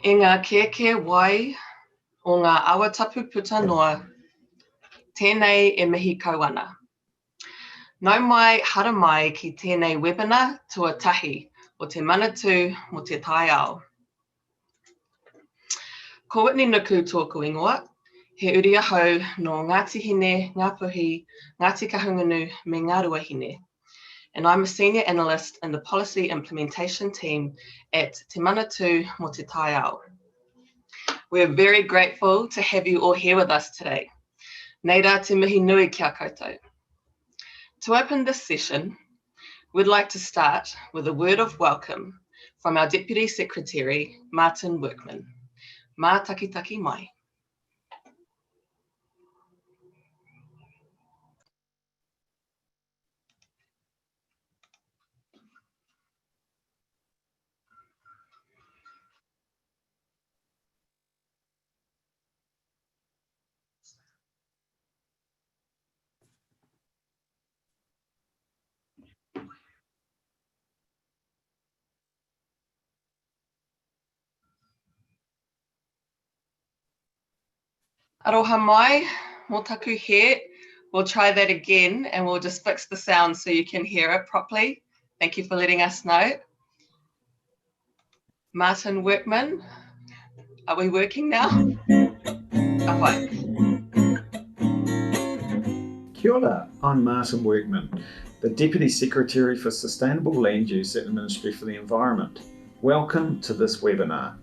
E ngā kēkē wai o ngā awa tapu puta noa, tēnei e mihi kauana. Nau mai hara mai ki tēnei webinar tuatahi o te manatū mo te tai ao. Ko Whitney Nuku tōku ingoa, he uri ahau no Ngāti Hine, Ngā Puhi, Ngāti Kahungunu me Ngā Ruahine. And I'm a senior analyst in the policy implementation team at Te Manatū mo te tai ao. We're very grateful to have you all here with us today. Nei rā te mihi nui kia koutou. To open this session, we'd like to start with a word of welcome from our Deputy Secretary, Martin Workman. Mā takitaki mai. Aroha mai, mō taku he. We'll try that again and we'll just fix the sound so you can hear it properly. Thank you for letting us know. Martin Workman, are we working now? Awai. Kia ora, I'm Martin Workman, the Deputy Secretary for Sustainable Land Use at the Ministry for the Environment. Welcome to this webinar.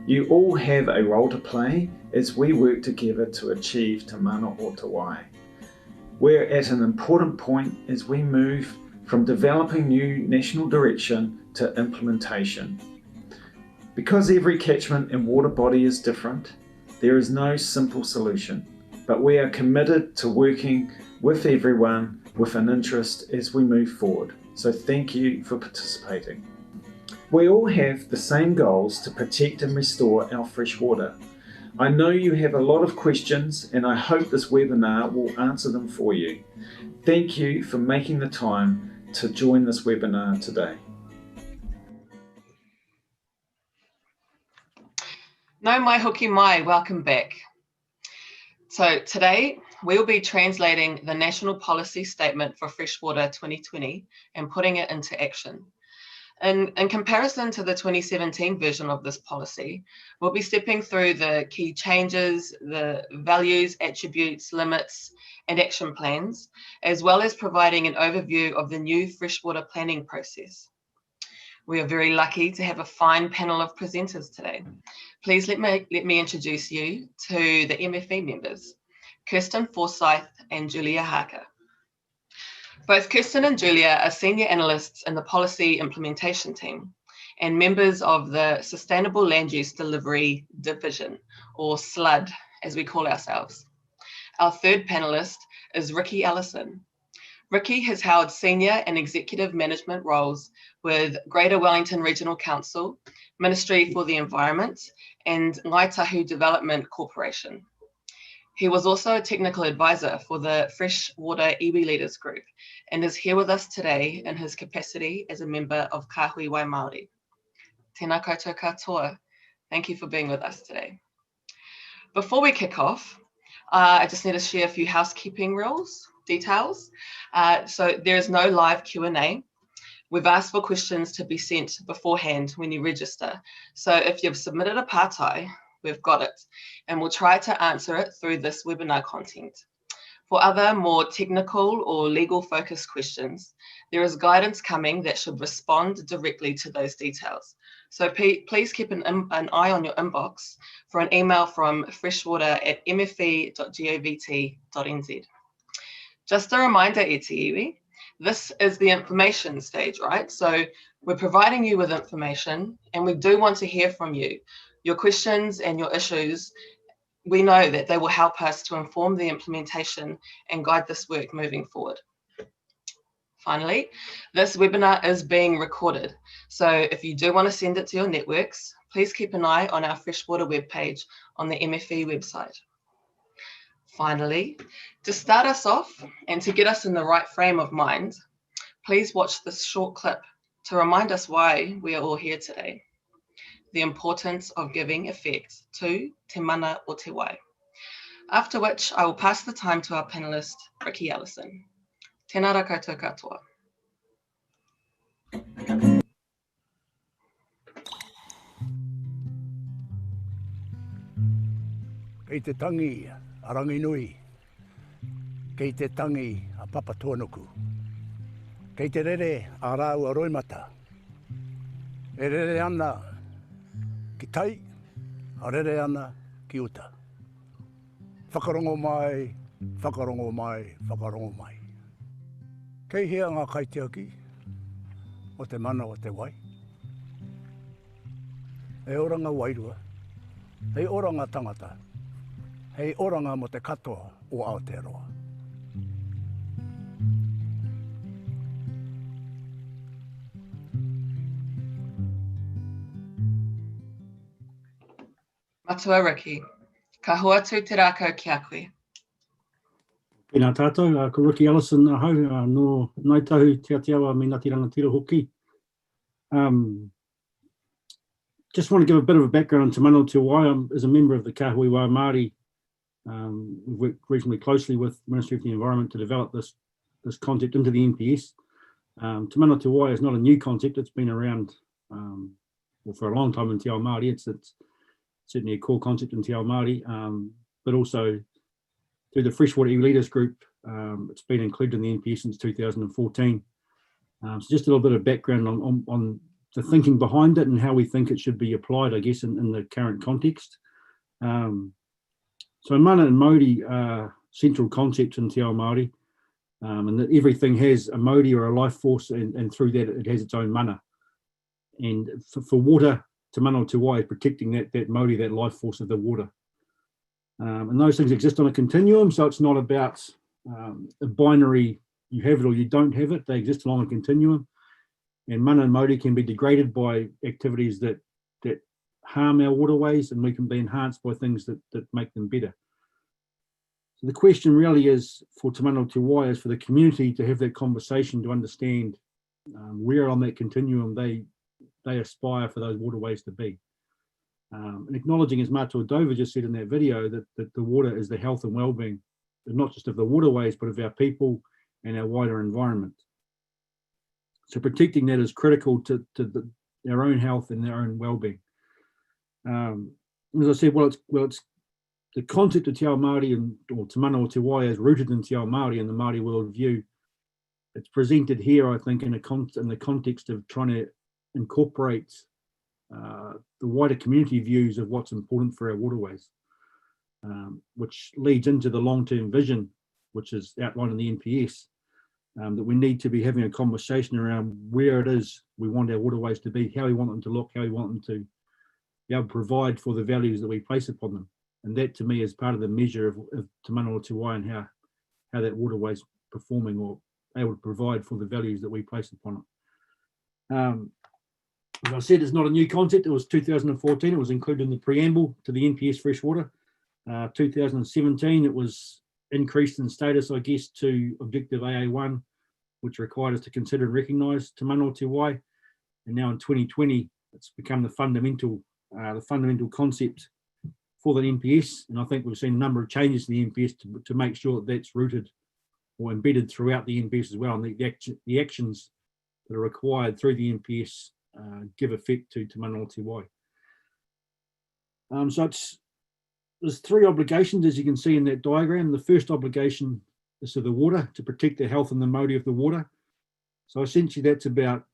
You all have a role to play as we work together to achieve Te Mana o Te Wai. We're at an important point as we move from developing new national direction to implementation. Because every catchment and water body is different, there is no simple solution, but we are committed to working with everyone with an interest as we move forward. So thank you for participating. We all have the same goals to protect and restore our fresh water. I know you have a lot of questions and I hope this webinar will answer them for you. Thank you for making the time to join this webinar today. No mai hoki mai, welcome back. So today we'll be translating the National Policy Statement for Freshwater 2020 and putting it into action. In comparison to the 2017 version of this policy, we'll be stepping through the key changes, the values, attributes, limits, and action plans, as well as providing an overview of the new freshwater planning process. We are very lucky to have a fine panel of presenters today. Please let me introduce you to the MFE members, Kirsten Forsyth and Julia Harker. Both Kirsten and Julia are senior analysts in the policy implementation team and members of the Sustainable Land Use Delivery Division, or SLUD, as we call ourselves. Our third panelist is Ricky Ellison. Ricky has held senior and executive management roles with Greater Wellington Regional Council, Ministry for the Environment, and Ngāi Tahu Development Corporation. He was also a technical advisor for the Freshwater Iwi Leaders Group and is here with us today in his capacity as a member of Kāhui Wai Māori. Tēnā koutou katoa. Thank you for being with us today. Before we kick off, I just need to share a few housekeeping details. So there is no live Q&A. We've asked for questions to be sent beforehand when you register. So if you've submitted a pātai, we've got it, and we'll try to answer it through this webinar content. For other more technical or legal focused questions, there is guidance coming that should respond directly to those details. So please keep an eye on your inbox for an email from freshwater@mfe.govt.nz. Just a reminder, e te iwi, this is the information stage, right? So we're providing you with information and we do want to hear from you. Your questions and your issues, we know that they will help us to inform the implementation and guide this work moving forward. Finally, this webinar is being recorded. So if you do want to send it to your networks, please keep an eye on our Freshwater webpage on the MFE website. Finally, to start us off and to get us in the right frame of mind, please watch this short clip to remind us why we are all here today, the importance of giving effect to te mana o te wai. After which I will pass the time to our panellist, Ricky Ellison. Tēnā rā koutou katoa. Kei te tangi a Ranginui, kei te tangi a Papatuanuku, kei te rere a Rau a Roimata, e rere ana ki tai, a rere ana ki uta. Whakarongo mai, whakarongo mai, whakarongo mai. Kei hea ngā kaitiaki o te mana o te wai. E oranga wairua, hei oranga tangata, hei oranga mo te katoa o Aotearoa. Matua Ricky, ka hoatu te rākau ki a koe. Pēnā tātou, ko Ricky Ellison ahau, no Naitahu te Atiawa me Ngāti Rangatira hoki. Just want to give a bit of a background on Te Mana o Te Wai. As a member of the Kahui Wā Māori, we've worked reasonably closely with the Ministry of the Environment to develop this concept into the NPS. Te Mana o Te Wai is not a new concept, it's been around for a long time in Te Ao Māori. It's certainly a core concept in Te Ao Māori, but also through the Freshwater E-Leaders Group, it's been included in the NPS since 2014. So just a little bit of background on the thinking behind it and how we think it should be applied, I guess, in the current context. So mana and mauri are central concepts in Te Ao Māori, and that everything has a mauri or a life force, and through that it has its own mana. And for water, Te Mana o Te Wai is protecting that mauri, that life force of the water. And those things exist on a continuum, so it's not about a binary, you have it or you don't have it. They exist along a continuum. And mana and mauri can be degraded by activities that harm our waterways, and we can be enhanced by things that make them better. So the question really is for Te Mana o Te Wai is for the community to have that conversation to understand where on that continuum they aspire for those waterways to be. And acknowledging, as Mātua Dover just said in that video, that the water is the health and well-being, not just of the waterways, but of our people and our wider environment. So protecting that is critical to our own health and their own well-being. As I said, it's the concept of Te Ao Māori or Te Mana o Te Wai is rooted in Te Ao Māori and the Māori worldview. It's presented here, I think, in the context of trying to incorporate the wider community views of what's important for our waterways, which leads into the long-term vision, which is outlined in the NPS. That we need to be having a conversation around where it is we want our waterways to be, how we want them to look, how we want them to be able to provide for the values that we place upon them. And that to me is part of the measure of Te Mana o Te Wai and how that waterway's performing or able to provide for the values that we place upon it. As I said, it's not a new concept. It was 2014. It was included in the preamble to the NPS Freshwater. 2017, it was increased in status, I guess, to Objective AA1, which required us to consider and recognise Te Mana o Te Wai. And now in 2020, it's become the fundamental concept for the NPS. And I think we've seen a number of changes to the NPS to make sure that that's rooted or embedded throughout the NPS as well. And the actions that are required through the NPS give effect to Te Mana o Te Wai. So there's three obligations, as you can see in that diagram. The first obligation is to the water, to protect the health and the mauri of the water. So essentially that's about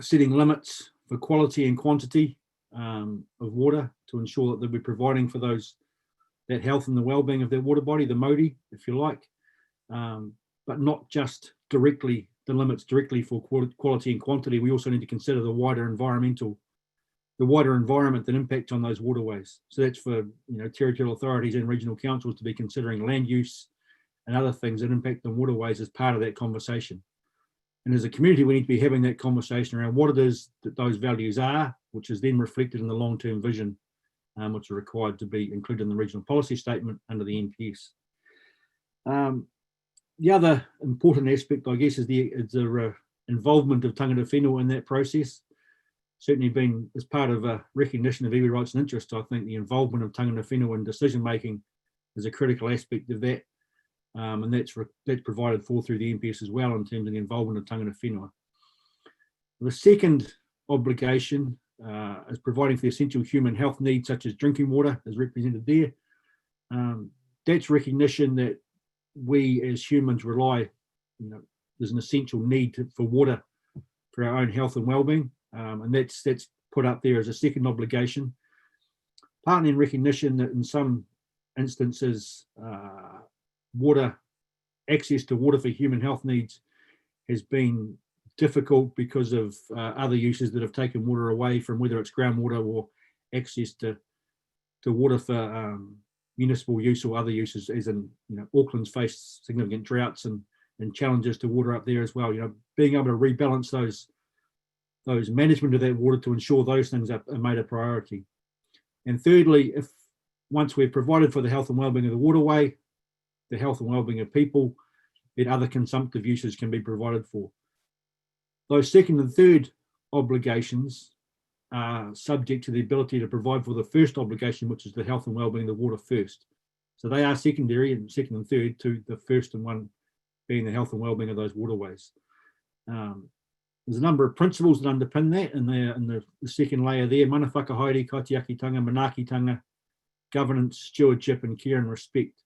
setting limits for quality and quantity of water to ensure that we're providing for that health and the well-being of their water body, the mauri, if you like, but not just directly the limits directly for quality and quantity. We also need to consider the wider environment that impacts on those waterways. So that's for territorial authorities and regional councils to be considering land use and other things that impact on waterways as part of that conversation. And as a community, we need to be having that conversation around what it is that those values are, which is then reflected in the long-term vision, which is required to be included in the regional policy statement under the NPS. The other important aspect, I guess, is the involvement of tangata whenua in that process. Certainly been, as part of a recognition of iwi rights and interests, I think the involvement of tangata whenua in decision making is a critical aspect of that, and that's provided for through the NPS as well in terms of the involvement of tangata whenua. The second obligation is providing for the essential human health needs such as drinking water, as represented there. That's recognition that we as humans rely, there's an essential need for water for our own health and well-being, and that's put up there as a second obligation. Partly in recognition that in some instances, access to water for human health needs has been difficult because of other uses that have taken water away from, whether it's groundwater or access to water for municipal use or other uses, as in, Auckland's faced significant droughts and challenges to water up there as well. Being able to rebalance those management of that water to ensure those things are made a priority. And thirdly, once we've provided for the health and wellbeing of the waterway, the health and wellbeing of people, then other consumptive uses can be provided for. Those second and third obligations are subject to the ability to provide for the first obligation, which is the health and wellbeing of the water first. So they are secondary and second and third to the first and one being the health and wellbeing of those waterways. There's a number of principles that underpin that, and the second layer there: mana whakahaere, kaitiakitanga, manaakitanga, governance, stewardship, and care and respect.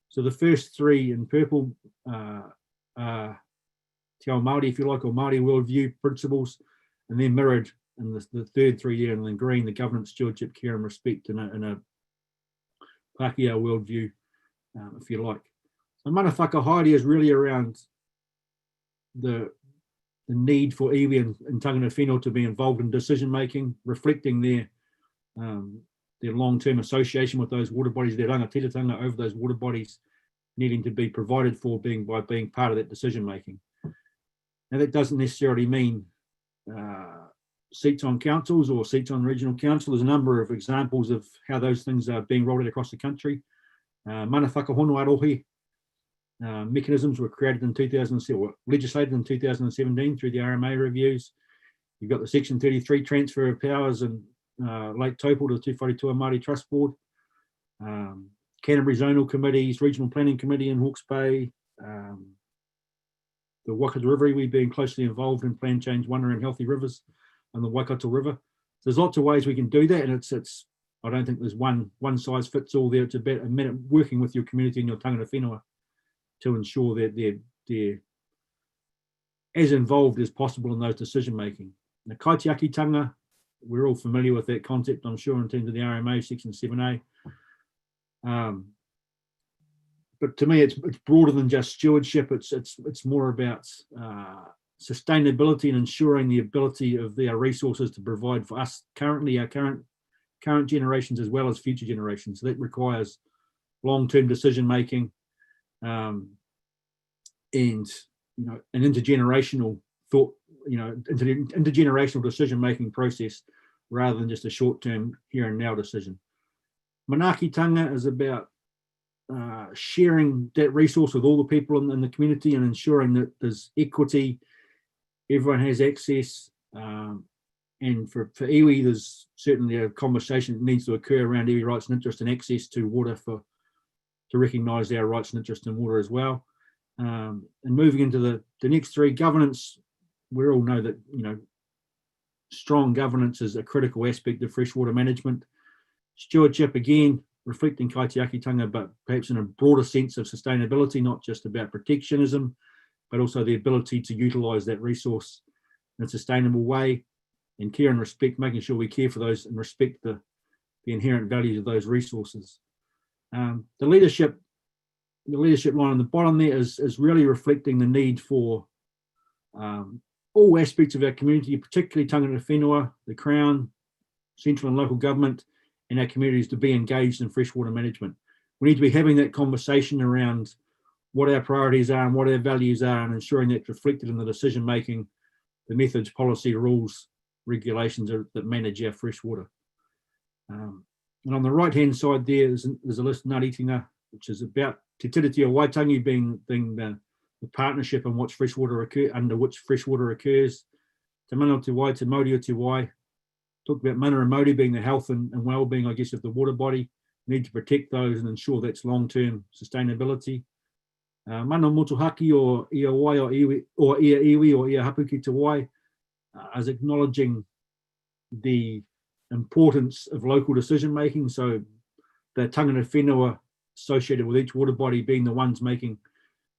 So the first three in purple are Te Ao Māori, if you like, or Māori worldview principles, and then mirrored in the third three there, and then green, the governance, stewardship, care and respect in a Pākehā worldview, if you like. So mana whakahaere is really around the need for iwi and tangata whenua to be involved in decision making, reflecting their long-term association with those water bodies, their rangatiratanga over those water bodies needing to be provided for by being part of that decision making. Now that doesn't necessarily mean seats on councils or seats on regional council. There's a number of examples of how those things are being rolled out across the country. Mana whakahonua arohi mechanisms were created in 2007, or legislated in 2017 through the RMA reviews. You've got the Section 33 transfer of powers in Lake Taupo to the 242 Māori Trust Board, Canterbury Zonal Committees, Regional Planning Committee in Hawke's Bay, the Waikato River, we've been closely involved in Plan Change 1 around healthy rivers and the Waikato River. There's lots of ways we can do that, and it's I don't think there's one size fits all there. It's about a minute working with your community and your tangata whenua to ensure that they're as involved as possible in those decision making. The kaitiakitanga, we're all familiar with that concept, I'm sure, in terms of the RMA Section 7A. But to me, it's broader than just stewardship. It's more about sustainability and ensuring the ability of their resources to provide for us currently, our current generations, as well as future generations. So that requires long-term decision making, and an intergenerational thought, intergenerational decision making process rather than just a short-term here and now decision. Manaakitanga is about sharing that resource with all the people in the community and ensuring that there's equity, everyone has access, and for iwi, there's certainly a conversation that needs to occur around iwi rights and interest and access to water to recognise our rights and interest in water as well. And moving into the next three, governance, we all know that strong governance is a critical aspect of freshwater management. Stewardship, again, reflecting kaitiakitanga, but perhaps in a broader sense of sustainability, not just about protectionism, but also the ability to utilise that resource in a sustainable way. And care and respect, making sure we care for those and respect the inherent values of those resources. The leadership line on the bottom there is really reflecting the need for all aspects of our community, particularly tangata whenua, the Crown, central and local government, and our communities to be engaged in freshwater management. We need to be having that conversation around what our priorities are and what our values are, and ensuring that's reflected in the decision making, the methods, policy, rules, regulations that manage our freshwater. And on the right hand side there's a list, Ngāti Tinga, which is about Te Tiriti o Waitangi being the partnership and which freshwater occurs. Te mana te wai, te mauri o te wai. Talk about mana and mauri being the health and well-being, I guess, of the water body. We need to protect those and ensure that's long-term sustainability. Mana motuhaki or ia wai or ia iwi or ia hapu ki te wai, as acknowledging the importance of local decision-making. So the tangata whenua associated with each water body being the ones making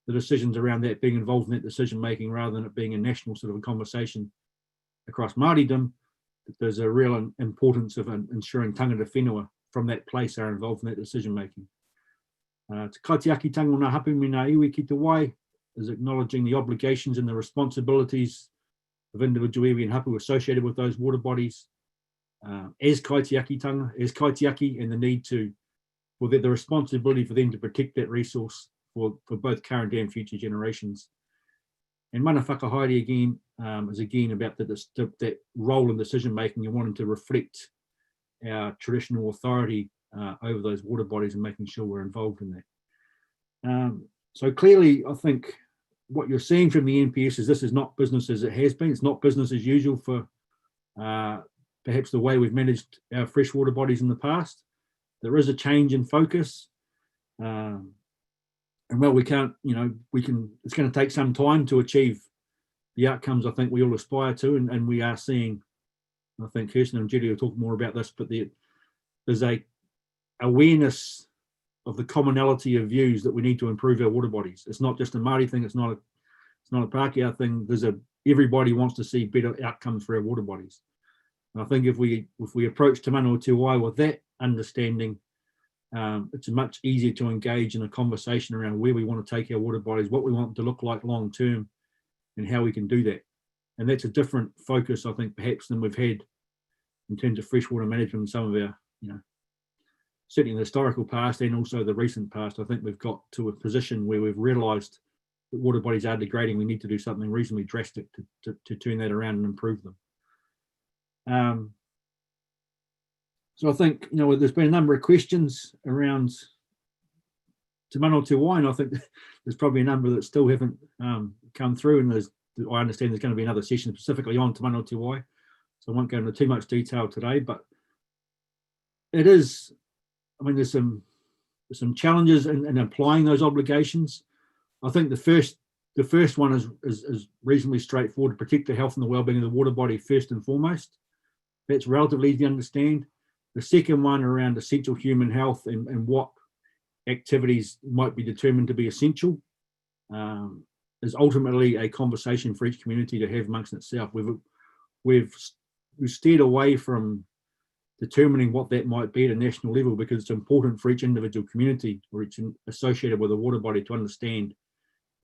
the decisions around that, being involved in that decision-making rather than it being a national sort of a conversation across Māoridom. There's a real importance of ensuring tangata whenua from that place are involved in that decision-making. Te kaitiakitanga o ngā hapu me ngā iwi ki te wai is acknowledging the obligations and the responsibilities of individual iwi and hapu associated with those water bodies as kaitiaki, and the need for the responsibility for them to protect that resource for both current and future generations. And mana whakahaere again is again about that role in decision making and wanting to reflect our traditional authority over those water bodies and making sure we're involved in that. So clearly, I think what you're seeing from the NPS is this is not business as it has been. It's not business as usual for perhaps the way we've managed our freshwater bodies in the past. There is a change in focus. And well, it's going to take some time to achieve the outcomes I think we all aspire to, and we are seeing, I think Kirsten and Judy will talk more about this, but there's a awareness of the commonality of views that we need to improve our water bodies. It's not just a Māori thing, it's not a Pākehā thing. Everybody wants to see better outcomes for our water bodies. And I think if we approach Te Mana o Te Wai with that understanding, it's much easier to engage in a conversation around where we want to take our water bodies, what we want them to look like long term, and how we can do that. And that's a different focus, I think, perhaps than we've had in terms of freshwater management in some of our, certainly in the historical past and also the recent past. I think we've got to a position where we've realised that water bodies are degrading. We need to do something reasonably drastic to turn that around and improve them. So I think, there's been a number of questions around Te Mana o Te Wai, and I think there's probably a number that still haven't come through, and I understand there's going to be another session specifically on Te Mana o Te Wai, so I won't go into too much detail today, but it is, there's some challenges in applying those obligations. I think the first one is reasonably straightforward: to protect the health and the well-being of the water body first and foremost. That's relatively easy to understand. The second one around essential human health and what activities might be determined to be essential is ultimately a conversation for each community to have amongst itself. We've steered away from determining what that might be at a national level because it's important for each individual community or each associated with a water body to understand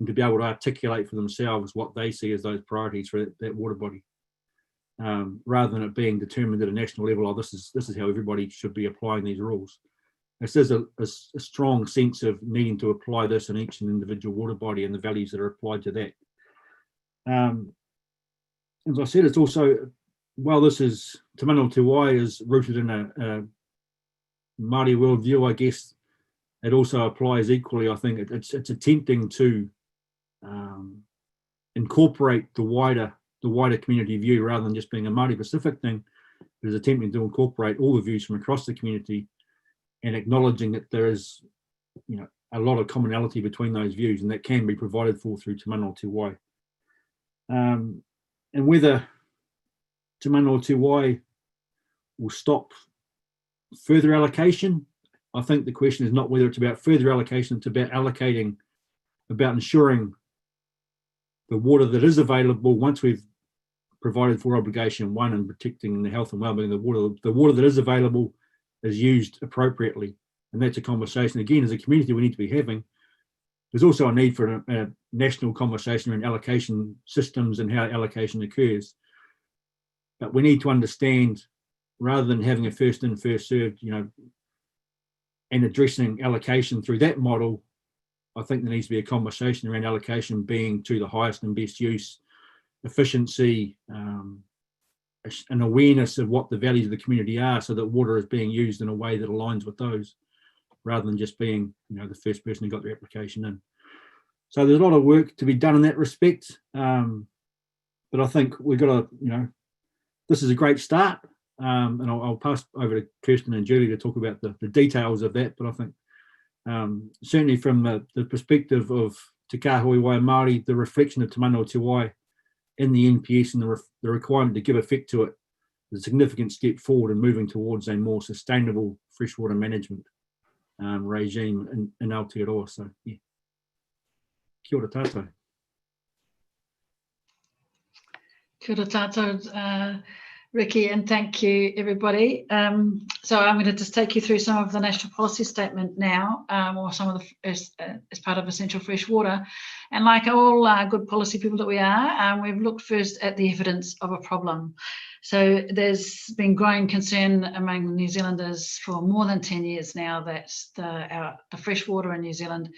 and to be able to articulate for themselves what they see as those priorities for that water body. Rather than it being determined at a national level, this is how everybody should be applying these rules. There's a strong sense of needing to apply this in each individual water body and the values that are applied to that. As I said, it's also, while this is, Te Mana o Te Wai is rooted in a Māori worldview, I guess it also applies equally. I think it's attempting to incorporate the wider community view rather than just being a Māori Pacific thing. It is attempting to incorporate all the views from across the community and acknowledging that there is, a lot of commonality between those views, and that can be provided for through Te Mana o Te Wai. And whether Te Mana o Te Wai will stop further allocation, I think the question is not whether it's about further allocation, it's about about ensuring the water that is available once we've provided for obligation one and protecting the health and well-being of the water that is available is used appropriately. And that's a conversation, again, as a community we need to be having. There's also a need for a national conversation around allocation systems and how allocation occurs. But we need to understand, rather than having a first in, first served, and addressing allocation through that model, I think there needs to be a conversation around allocation being to the highest and best use, efficiency, an awareness of what the values of the community are so that water is being used in a way that aligns with those, rather than just being, the first person who got their application in. So there's a lot of work to be done in that respect. But I think we've got to, this is a great start. And I'll pass over to Kirsten and Julie to talk about the details of that. But I think certainly from the perspective of Te Kāhui Wai Māori, the reflection of Te Mana o Te Wai in the NPS and the requirement to give effect to it is a significant step forward in moving towards a more sustainable freshwater management regime in Aotearoa. So, yeah. Kia ora tātou. Kia ora tātou, Ricky, and thank you, everybody. So I'm going to just take you through some of the national policy statement now, or some of the as part of Essential Fresh Water. And like all good policy people that we are, we've looked first at the evidence of a problem. So there's been growing concern among New Zealanders for more than 10 years now that the fresh water in New Zealand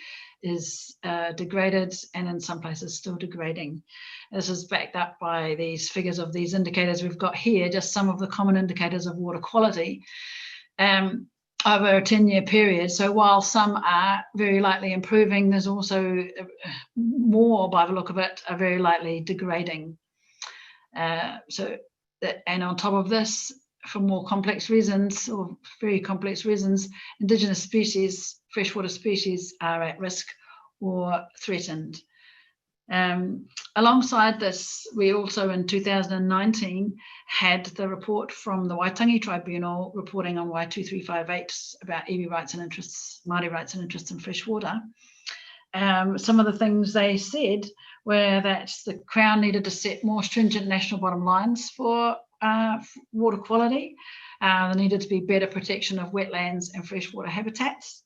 is degraded, and in some places still degrading. This is backed up by these figures of these indicators we've got here, just some of the common indicators of water quality over a 10-year period. So while some are very likely improving, there's also more, by the look of it, are very likely degrading. And on top of this, for more complex reasons, or very complex reasons, Indigenous species, freshwater species, are at risk or threatened. Alongside this, we also in 2019 had the report from the Waitangi Tribunal reporting on Y2358 about iwi rights and interests, Māori rights and interests in freshwater. Some of the things they said were that the Crown needed to set more stringent national bottom lines for water quality. There needed to be better protection of wetlands and freshwater habitats.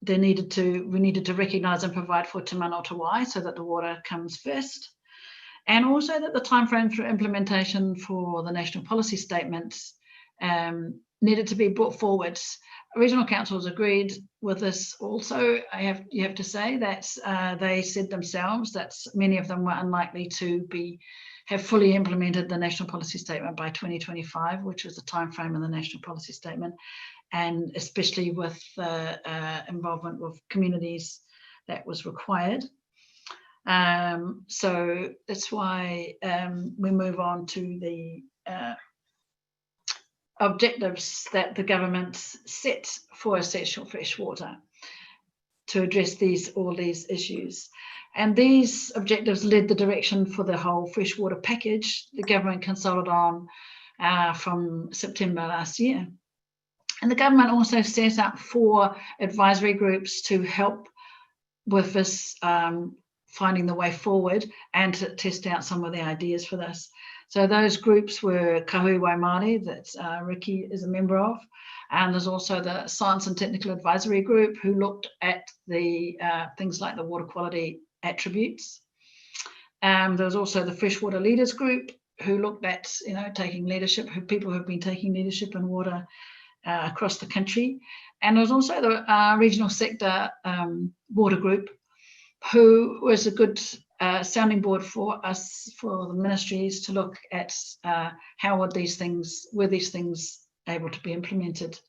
We needed to recognise and provide for Te Mana o Te Wai so that the water comes first, and also that the timeframe for implementation for the national policy statements needed to be brought forward. Regional councils agreed with this also. You have to say that they said themselves that many of them were unlikely to have fully implemented the national policy statement by 2025, which was the timeframe in the national policy statement, and especially with the involvement with communities that was required. So that's why we move on to the objectives that the government set for essential fresh water to address all these issues. And these objectives led the direction for the whole freshwater package the government consulted on from September last year. And the government also set up 4 advisory groups to help with this finding the way forward and to test out some of the ideas for this. So those groups were Kāhui Wai Māori, that Ricky is a member of, and there's also the Science and Technical Advisory Group, who looked at the things like the water quality attributes. There was also the Freshwater Leaders Group, who looked at taking leadership, people who've been taking leadership in water across the country. And there was also the Regional Sector Water Group, who was a good sounding board for us, for the ministries, to look at how were these things able to be implemented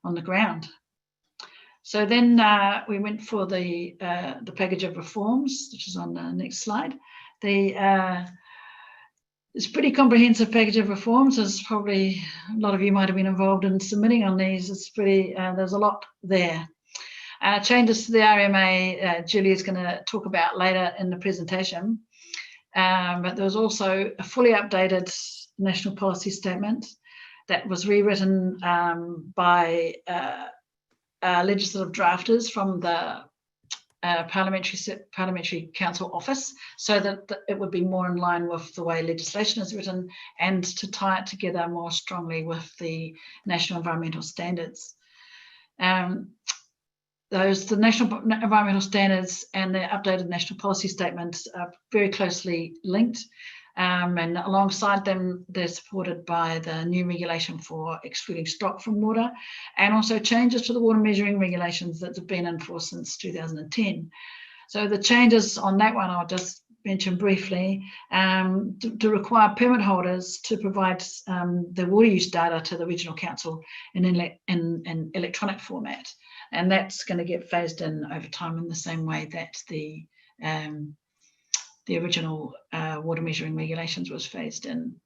on the ground. So then we went for the package of reforms, which is on the next slide. It's a pretty comprehensive package of reforms, as probably a lot of you might have been involved in submitting on these. It's pretty, there's a lot there. Changes to the RMA, Julie is going to talk about later in the presentation. But there was also a fully updated national policy statement that was rewritten by legislative drafters from the Parliamentary Council Office, so that it would be more in line with the way legislation is written, and to tie it together more strongly with the national environmental standards. The national environmental standards and the updated national policy statements are very closely linked, and alongside them, they're supported by the new regulation for excluding stock from water, and also changes to the water measuring regulations that have been in force since 2010. So the changes on that one, I'll just mention briefly, to require permit holders to provide the water use data to the Regional Council in electronic format. And that's going to get phased in over time in the same way that the original water measuring regulations was phased in.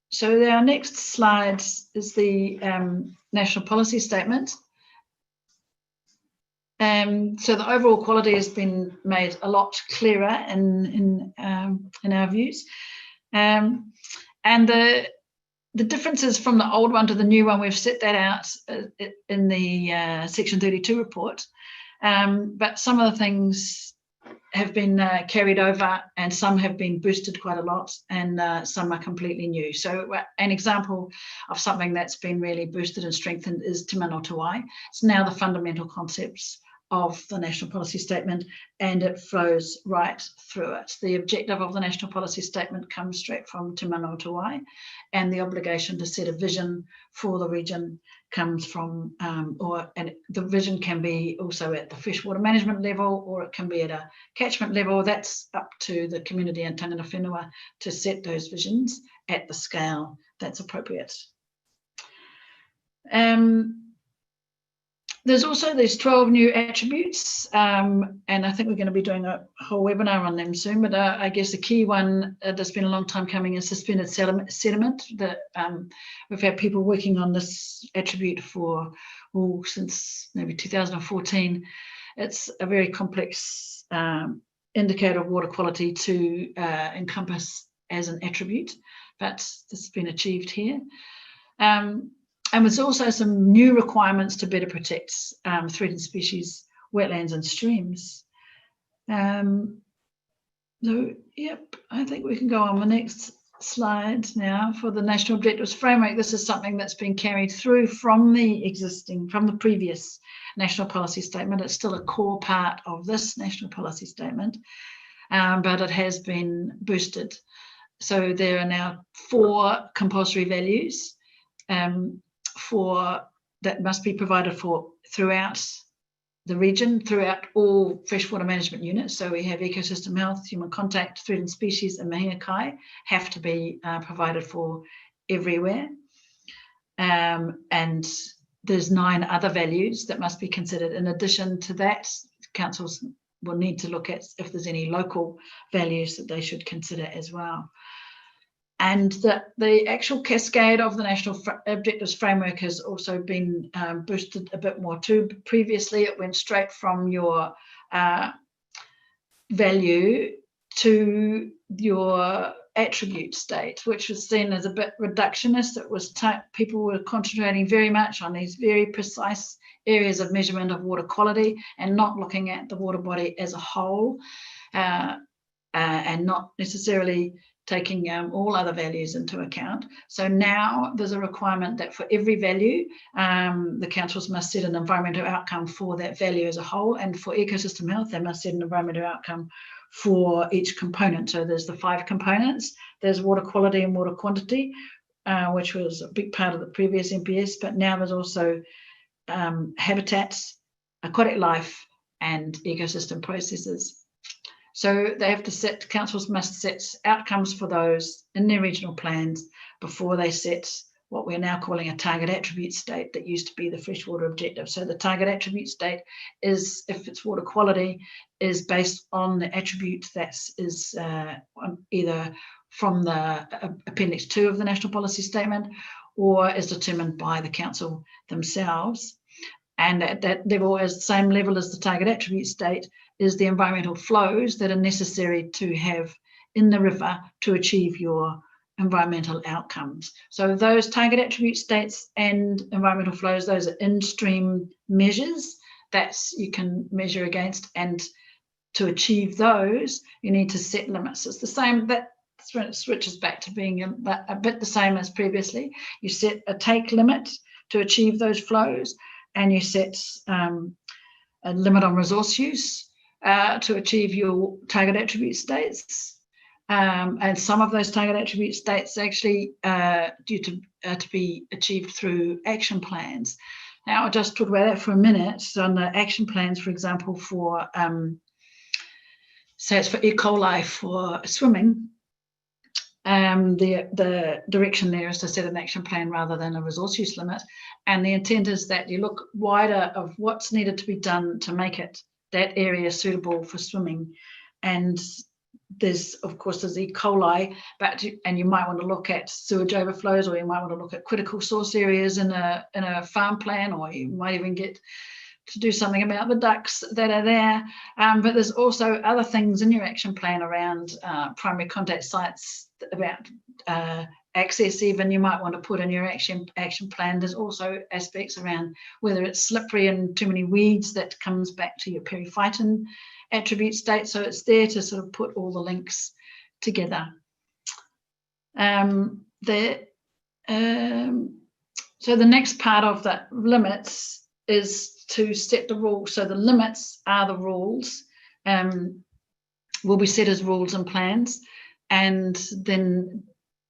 So our next slide is the national policy statement. So the overall quality has been made a lot clearer in our views, and the differences from the old one to the new one, we've set that out in the Section 32 report. But some of the things have been carried over, and some have been boosted quite a lot, and some are completely new. So an example of something that's been really boosted and strengthened is Te Mana o Te Wai. It's now the fundamental concepts of the national policy statement, and it flows right through it. The objective of the national policy statement comes straight from Te Mana o Te Wai, and the obligation to set a vision for the region comes from, and the vision can be also at the freshwater management level, or it can be at a catchment level. That's up to the community and tangata whenua to set those visions at the scale that's appropriate. There's also these 12 new attributes, and I think we're going to be doing a whole webinar on them soon, but I guess the key one that's been a long time coming is suspended sediment. That we've had people working on this attribute for since maybe 2014. It's a very complex indicator of water quality to encompass as an attribute, but this has been achieved here. And there's also some new requirements to better protect threatened species, wetlands and streams. So, yep, I think we can go on the next slide now for the National Objectives Framework. This is something that's been carried through from the previous National Policy Statement. It's still a core part of this National Policy Statement, but it has been boosted. So there are now 4 compulsory values that must be provided for throughout the region, throughout all freshwater management units. So we have ecosystem health, human contact, threatened species, and mahinga kai have to be provided for everywhere. And there's 9 other values that must be considered. In addition to that, councils will need to look at if there's any local values that they should consider as well. And the actual cascade of the National Objectives Framework has also been boosted a bit more too. Previously, it went straight from your value to your attribute state, which was seen as a bit reductionist. It was people were concentrating very much on these very precise areas of measurement of water quality and not looking at the water body as a whole, and not necessarily taking all other values into account. So now there's a requirement that for every value, the councils must set an environmental outcome for that value as a whole, and for ecosystem health, they must set an environmental outcome for each component. So there's the 5 components. There's water quality and water quantity, which was a big part of the previous NPS, but now there's also habitats, aquatic life, and ecosystem processes. So they have to councils must set outcomes for those in their regional plans before they set what we're now calling a target attribute state that used to be the freshwater objective. So the target attribute state is, if it's water quality, is based on the attribute that is either from the Appendix 2 of the National Policy Statement or is determined by the council themselves. And at that level, as the same level as the target attribute state, is the environmental flows that are necessary to have in the river to achieve your environmental outcomes. So those target attribute states and environmental flows, those are in-stream measures that you can measure against, and to achieve those, you need to set limits. It's the same, that switches back to being a bit the same as previously. You set a take limit to achieve those flows, and you set a limit on resource use to achieve your target attribute states. And some of those target attribute states actually due to be achieved through action plans. Now, I'll just talk about that for a minute. So on the action plans, for example, for say it's for E. coli for swimming, the direction there is to set an action plan rather than a resource use limit. And the intent is that you look wider of what's needed to be done to make it that area suitable for swimming. And there's, of course, there's E. coli, and you might want to look at sewage overflows, or you might want to look at critical source areas in a farm plan, or you might even get to do something about the ducks that are there. But there's also other things in your action plan around primary contact sites, about access even you might want to put in your action plan. There's also aspects around whether it's slippery and too many weeds that comes back to your periphyton attribute state. So it's there to sort of put all the links together. So the next part of the limits is to set the rules. So the limits are the rules, will be set as rules and plans. And then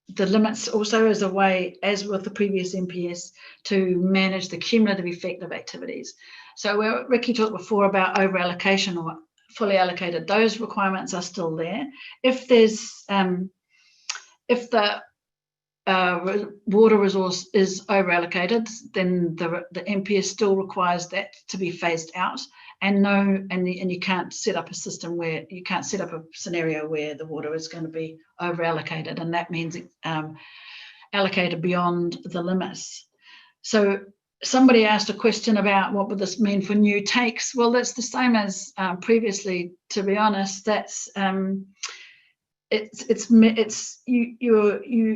the limits also is a way, as with the previous NPS, to manage the cumulative effect of activities. So where Ricky talked before about over allocation or fully allocated, those requirements are still there. If there's if the water resource is over allocated, then the NPS still requires that to be phased out, and you can't set up a system where you can't set up a scenario where the water is going to be over allocated, and that means allocated beyond the limits. So somebody asked a question about what would this mean for new takes. Well, that's the same as previously, to be honest. That's you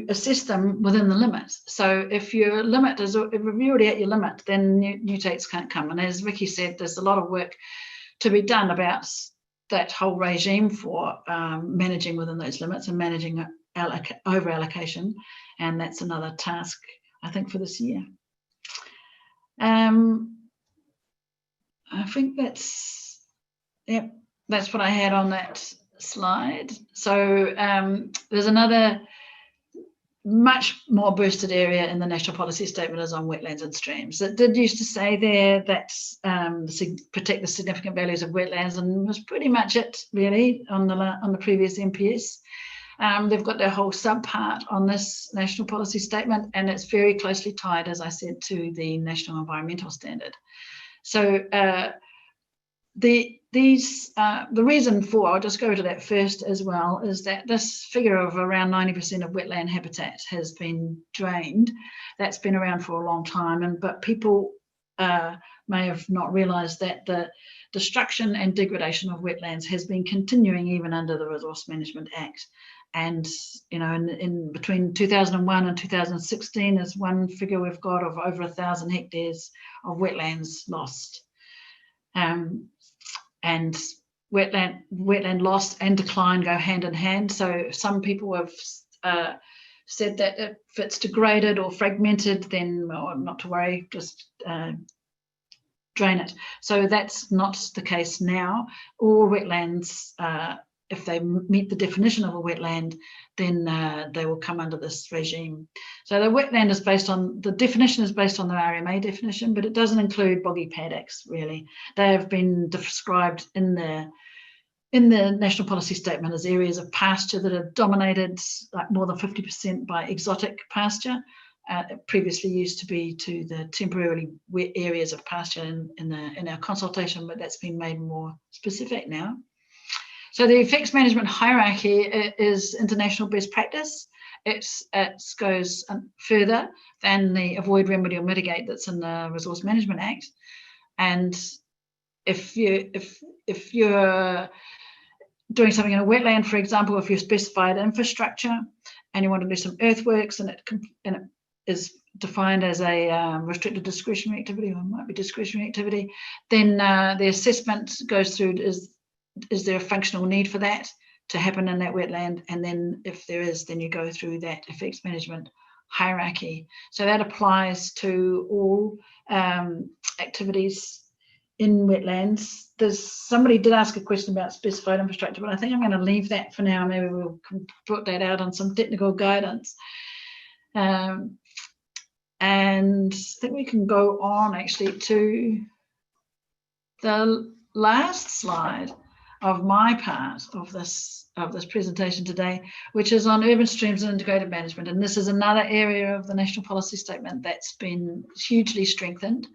assess them within the limit. So if your limit is, if you're already at your limit, then new takes can't come. And as Ricky said, there's a lot of work to be done about that whole regime for managing within those limits and managing over allocation. And that's another task, I think, for this year. I think that's what I had on that slide. So there's another much more boosted area in the national policy statement is on wetlands and streams. It did used to say there that protect the significant values of wetlands, and was pretty much it really on the previous NPS. They've got their whole subpart on this national policy statement, and it's very closely tied, as I said, to the National Environmental Standard. So the reason for, I'll just go to that first as well, is that this figure of around 90% of wetland habitat has been drained. That's been around for a long time, but people may have not realised that the destruction and degradation of wetlands has been continuing even under the Resource Management Act. And in between 2001 and 2016 is one figure we've got of over 1,000 hectares of wetlands lost. And wetland loss and decline go hand in hand. So some people have said that if it's degraded or fragmented, then not to worry, just drain it. So that's not the case now. All wetlands, if they meet the definition of a wetland, then they will come under this regime. So the wetland is the definition is based on the RMA definition, but it doesn't include boggy paddocks, really. They have been described in the national policy statement as areas of pasture that are dominated like more than 50% by exotic pasture. It previously used to be to the temporarily wet areas of pasture in our consultation, but that's been made more specific now. So the effects management hierarchy is international best practice. It goes further than the avoid, remedy, or mitigate that's in the Resource Management Act. And if you're doing something in a wetland, for example, if you specified infrastructure and you want to do some earthworks, and it is defined as a restricted discretionary activity, or it might be discretionary activity, then the assessment goes through is there a functional need for that to happen in that wetland? And then if there is, then you go through that effects management hierarchy. So that applies to all activities in wetlands. Somebody did ask a question about specified infrastructure, but I think I'm going to leave that for now. Maybe we'll put that out on some technical guidance. And I think we can go on actually to the last slide. of my part of this presentation today, which is on urban streams and integrated management. And this is another area of the national policy statement that's been hugely strengthened,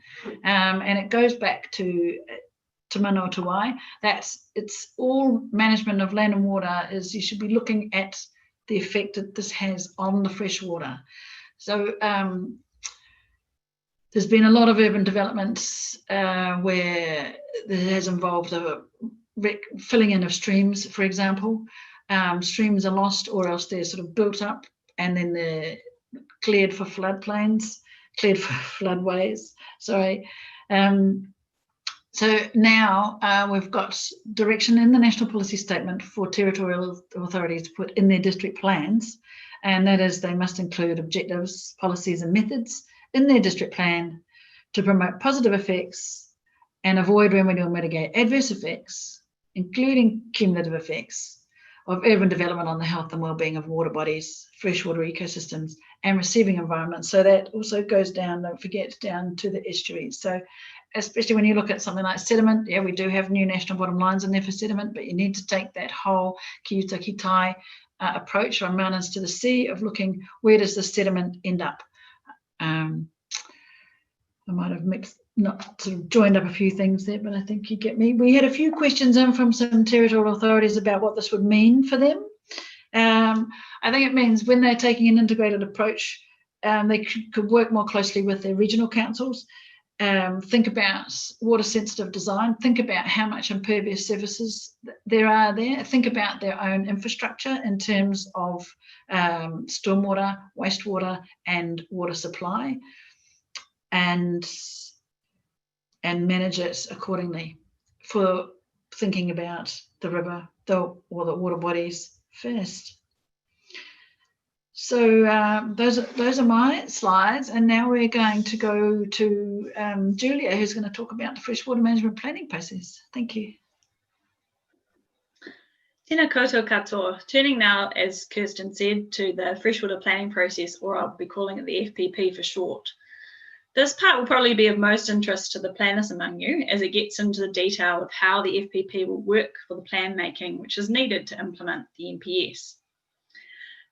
and it goes back to Manawa Te Wai. It's all management of land and water. Is you should be looking at the effect that this has on the freshwater. So there's been a lot of urban developments where it has involved a filling in of streams, for example. Streams are lost, or else they're sort of built up and then they're cleared for floodplains, cleared for floodways, sorry. So now we've got direction in the national policy statement for territorial authorities to put in their district plans, and that is they must include objectives, policies and methods in their district plan to promote positive effects and avoid, remedy or mitigate adverse effects, including cumulative effects of urban development on the health and well-being of water bodies, freshwater ecosystems and receiving environments. So that also goes down, don't forget, down to the estuaries. So especially when you look at something like sediment, yeah, we do have new national bottom lines in there for sediment, but you need to take that whole Kiyuta Tai approach on mountains to the sea of looking, where does the sediment end up? I might have not sort of joined up a few things there, but I think you get me. We had a few questions in from some territorial authorities about what this would mean for them. I think it means when they're taking an integrated approach, they could work more closely with their regional councils, think about water sensitive design, think about how much impervious surfaces there are there, think about their own infrastructure in terms of stormwater, wastewater and water supply, and manage it accordingly for thinking about the river or the water bodies first. So those are my slides, and now we're going to go to Julia, who's going to talk about the freshwater management planning process. Thank you. Tēnā koutou katoa. Turning now, as Kirsten said, to the freshwater planning process, or I'll be calling it the FPP for short. This part will probably be of most interest to the planners among you, as it gets into the detail of how the FPP will work for the plan making which is needed to implement the NPS.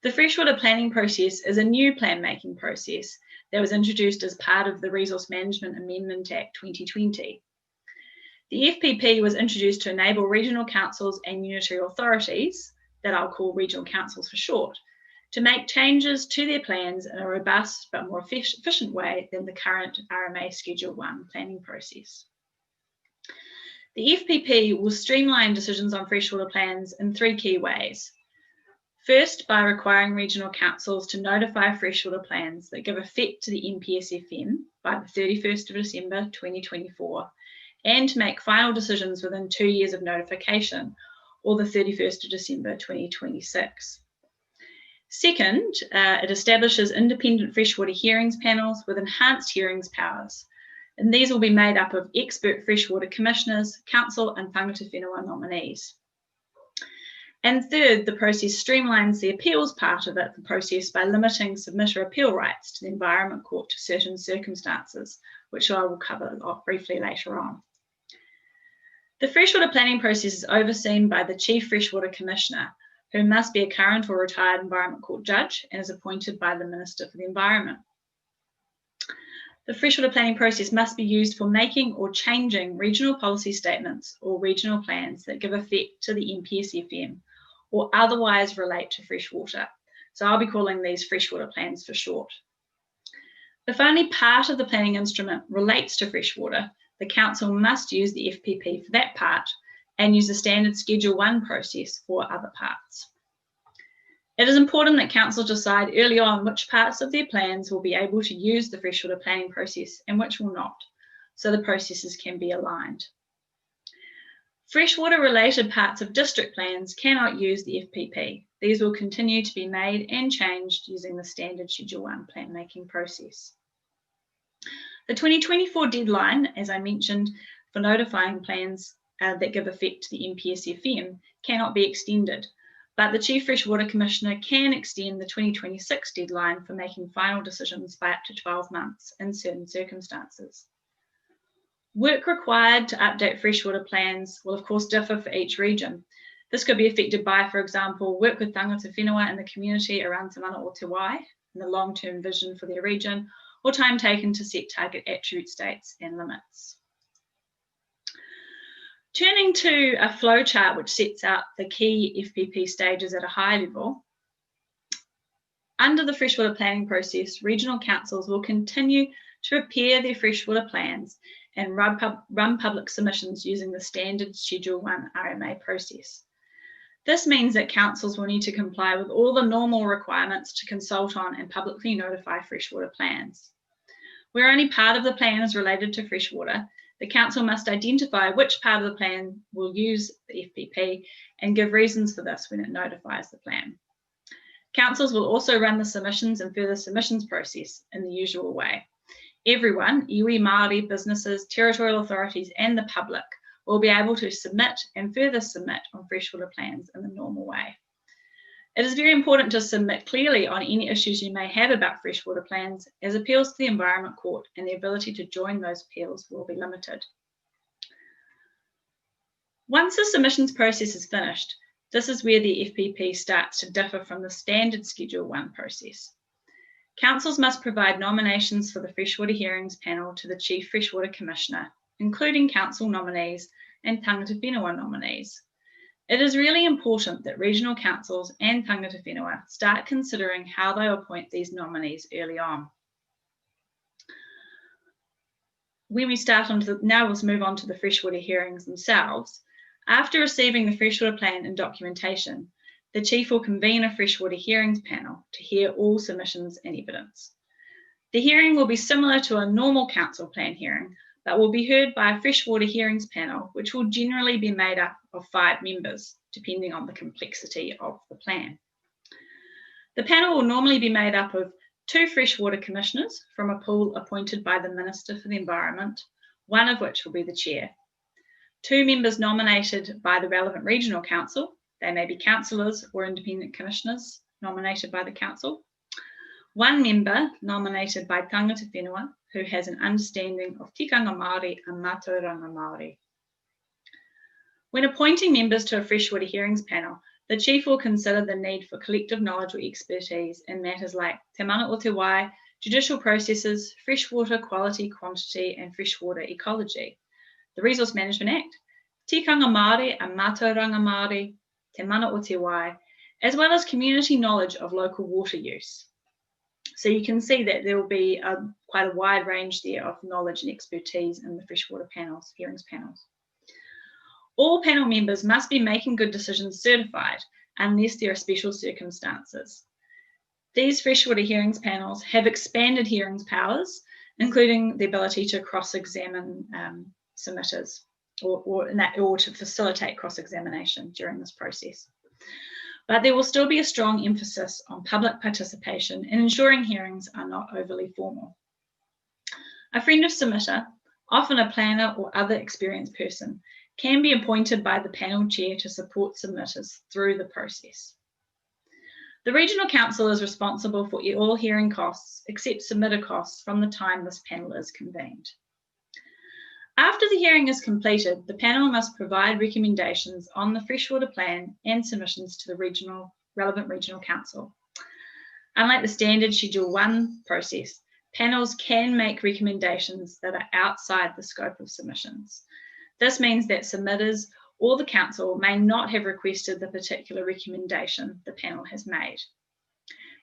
The freshwater planning process is a new plan making process that was introduced as part of the Resource Management Amendment Act 2020. The FPP was introduced to enable regional councils and unitary authorities, that I'll call regional councils for short, to make changes to their plans in a robust but more efficient way than the current RMA Schedule 1 planning process. The FPP will streamline decisions on freshwater plans in three key ways. First, by requiring regional councils to notify freshwater plans that give effect to the NPS-FM by the 31st of December 2024, and to make final decisions within 2 years of notification, or the 31st of December 2026. Second, it establishes independent freshwater hearings panels with enhanced hearings powers, and these will be made up of expert freshwater commissioners, council and tangata whenua nominees. And third, the process streamlines the appeals part of the process by limiting submitter appeal rights to the Environment Court to certain circumstances, which I will cover briefly later on. The freshwater planning process is overseen by the Chief Freshwater Commissioner, who must be a current or retired Environment Court judge and is appointed by the Minister for the Environment. The freshwater planning process must be used for making or changing regional policy statements or regional plans that give effect to the NPS-FM or otherwise relate to freshwater. So I'll be calling these freshwater plans for short. If only part of the planning instrument relates to freshwater, the Council must use the FPP for that part and use the standard Schedule 1 process for other parts. It is important that councils decide early on which parts of their plans will be able to use the freshwater planning process and which will not, so the processes can be aligned. Freshwater related parts of district plans cannot use the FPP. These will continue to be made and changed using the standard Schedule 1 plan making process. The 2024 deadline, as I mentioned, for notifying plans that give effect to the NPS-FM cannot be extended, but the Chief Freshwater Commissioner can extend the 2026 deadline for making final decisions by up to 12 months in certain circumstances. Work required to update freshwater plans will of course differ for each region. This could be affected by, for example, work with tangata whenua in the community around Te Mana o Te Wai and the long-term vision for their region, or time taken to set target attribute states and limits. Turning to a flowchart which sets out the key FPP stages at a high level, under the freshwater planning process, regional councils will continue to prepare their freshwater plans and run public submissions using the standard Schedule 1 RMA process. This means that councils will need to comply with all the normal requirements to consult on and publicly notify freshwater plans. Where only part of the plan is related to freshwater, the council must identify which part of the plan will use the FPP and give reasons for this when it notifies the plan. Councils will also run the submissions and further submissions process in the usual way. Everyone, iwi, Māori, businesses, territorial authorities and the public will be able to submit and further submit on freshwater plans in the normal way. It is very important to submit clearly on any issues you may have about freshwater plans, as appeals to the Environment Court and the ability to join those appeals will be limited. Once the submissions process is finished, this is where the FPP starts to differ from the standard Schedule 1 process. Councils must provide nominations for the Freshwater Hearings Panel to the Chief Freshwater Commissioner, including council nominees and tangata whenua nominees. It is really important that regional councils and tangata whenua start considering how they appoint these nominees early on. When we start now let's move on to the freshwater hearings themselves. After receiving the freshwater plan and documentation, the Chief will convene a freshwater hearings panel to hear all submissions and evidence. The hearing will be similar to a normal council plan hearing, but will be heard by a freshwater hearings panel, which will generally be made up of 5 members, depending on the complexity of the plan. The panel will normally be made up of 2 freshwater commissioners from a pool appointed by the Minister for the Environment, one of which will be the chair. 2 members nominated by the relevant regional council. They may be councillors or independent commissioners nominated by the council. 1 member nominated by tangata whenua who has an understanding of tikanga Māori and mātauranga Māori. When appointing members to a freshwater hearings panel, the Chief will consider the need for collective knowledge or expertise in matters like Te Mana o Te Wai, judicial processes, freshwater quality, quantity, and freshwater ecology, the Resource Management Act, tikanga Māori and mātauranga Māori, Te Mana o Te Wai, as well as community knowledge of local water use. So you can see that there will be quite a wide range there of knowledge and expertise in the freshwater panels, hearings panels. All panel members must be making good decisions certified unless there are special circumstances. These freshwater hearings panels have expanded hearings powers, including the ability to cross-examine submitters or to facilitate cross-examination during this process. But there will still be a strong emphasis on public participation and ensuring hearings are not overly formal. A friend of submitter, often a planner or other experienced person, can be appointed by the panel chair to support submitters through the process. The Regional Council is responsible for all hearing costs except submitter costs from the time this panel is convened. After the hearing is completed, the panel must provide recommendations on the freshwater plan and submissions to the relevant regional council. Unlike the standard Schedule 1 process, panels can make recommendations that are outside the scope of submissions. This means that submitters or the council may not have requested the particular recommendation the panel has made.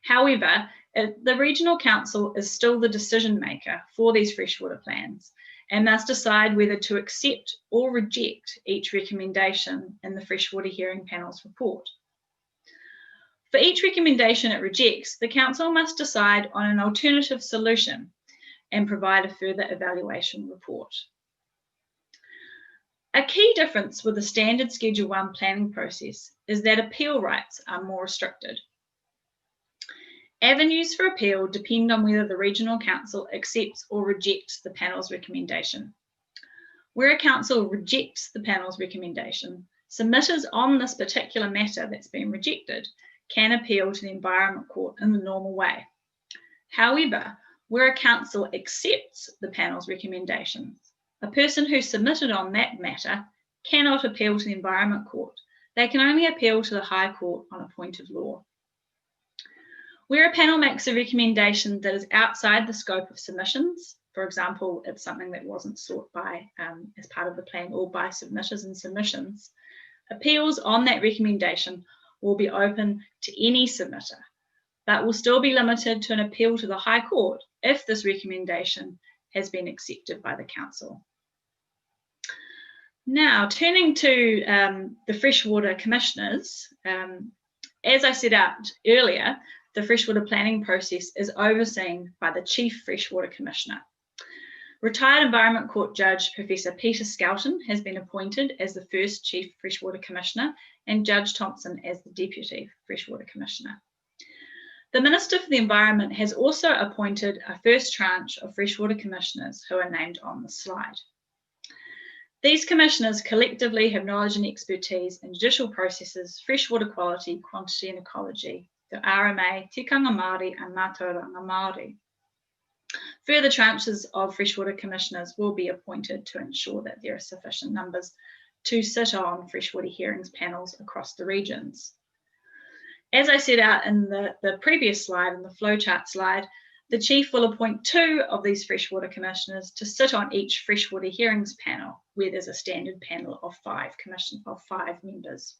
However, the regional council is still the decision maker for these freshwater plans and must decide whether to accept or reject each recommendation in the freshwater hearing panel's report. For each recommendation it rejects, the council must decide on an alternative solution and provide a further evaluation report. A key difference with the standard Schedule 1 planning process is that appeal rights are more restricted. Avenues for appeal depend on whether the regional council accepts or rejects the panel's recommendation. Where a council rejects the panel's recommendation, submitters on this particular matter that's been rejected can appeal to the Environment Court in the normal way. However, where a council accepts the panel's recommendations, a person who submitted on that matter cannot appeal to the Environment Court. They can only appeal to the High Court on a point of law. Where a panel makes a recommendation that is outside the scope of submissions, for example, it's something that wasn't sought by as part of the plan or by submitters and submissions, appeals on that recommendation will be open to any submitter, but will still be limited to an appeal to the High Court if this recommendation has been accepted by the Council. Now, turning to the Freshwater Commissioners, as I set out earlier, the freshwater planning process is overseen by the Chief Freshwater Commissioner. Retired Environment Court Judge Professor Peter Skelton has been appointed as the first Chief Freshwater Commissioner and Judge Thompson as the Deputy Freshwater Commissioner. The Minister for the Environment has also appointed a first tranche of freshwater commissioners who are named on the slide. These commissioners collectively have knowledge and expertise in judicial processes, freshwater quality, quantity and ecology, the RMA, tikanga Māori and mātauranga Māori. Further tranches of freshwater commissioners will be appointed to ensure that there are sufficient numbers to sit on freshwater hearings panels across the regions. As I set out in the previous slide, in the flowchart slide, the Chief will appoint 2 of these freshwater commissioners to sit on each freshwater hearings panel, where there's a standard panel of 5 members.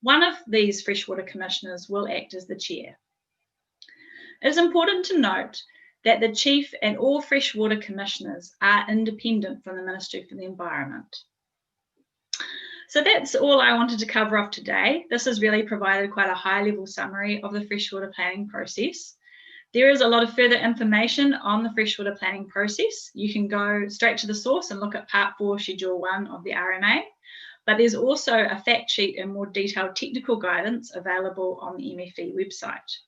One of these freshwater commissioners will act as the chair. It is important to note that the Chief and all freshwater commissioners are independent from the Ministry for the Environment. So that's all I wanted to cover off today. This has really provided quite a high-level summary of the freshwater planning process. There is a lot of further information on the freshwater planning process. You can go straight to the source and look at Part 4, Schedule 1 of the RMA, but there's also a fact sheet and more detailed technical guidance available on the MFE website.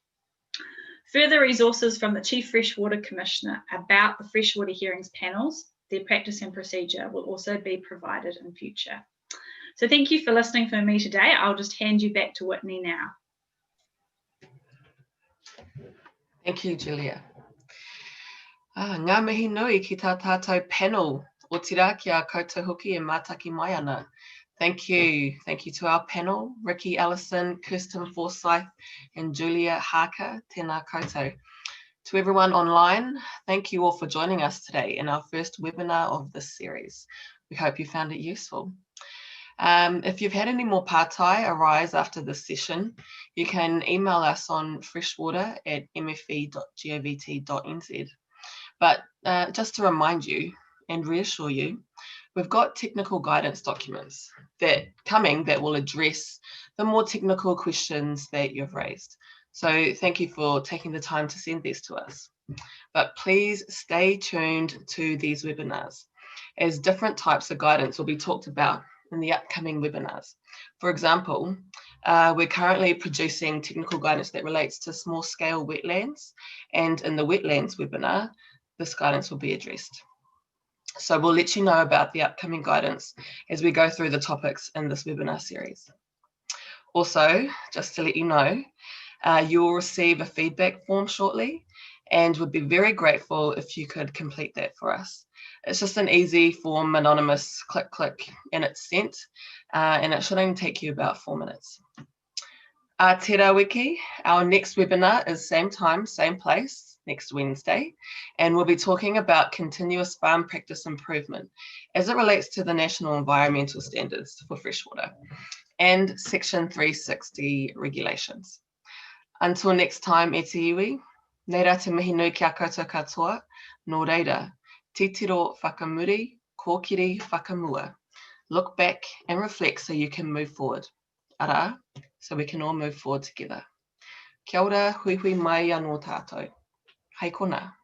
Further resources from the Chief Freshwater Commissioner about the freshwater hearings panels, their practice and procedure will also be provided in future. So thank you for listening for me today. I'll just hand you back to Whitney now. Thank you, Julia. Ngā mihi nui ki tā tātou panel o tira ki a koutou hoki e mātaki mai ana. Thank you. Thank you to our panel, Ricky Ellison, Kirsten Forsyth, and Julia Harker, tēnā koutou. To everyone online, thank you all for joining us today in our first webinar of this series. We hope you found it useful. If you've had any more pātai arise after this session, you can email us on freshwater@mfe.govt.nz. But just to remind you and reassure you, we've got technical guidance documents that will address the more technical questions that you've raised. So thank you for taking the time to send these to us. But please stay tuned to these webinars, as different types of guidance will be talked about in the upcoming webinars. For example, we're currently producing technical guidance that relates to small scale wetlands, and in the wetlands webinar, this guidance will be addressed. So we'll let you know about the upcoming guidance as we go through the topics in this webinar series. Also, just to let you know, you will receive a feedback form shortly, and would be very grateful if you could complete that for us. It's just an easy form, anonymous, click, and it's sent, and it should only take you about 4 minutes. Te rā wiki, our next webinar is same time, same place, next Wednesday, and we'll be talking about continuous farm practice improvement as it relates to the National Environmental Standards for Freshwater and Section 360 regulations. Until next time, e te iwi, nei rā te mihi nui kia koutou katoa, nō reira, titiro whakamuri, kōkiri whakamua. Look back and reflect so you can move forward. Ara, so we can all move forward together. Kia ora, hui mai anō tātou. Hei kona.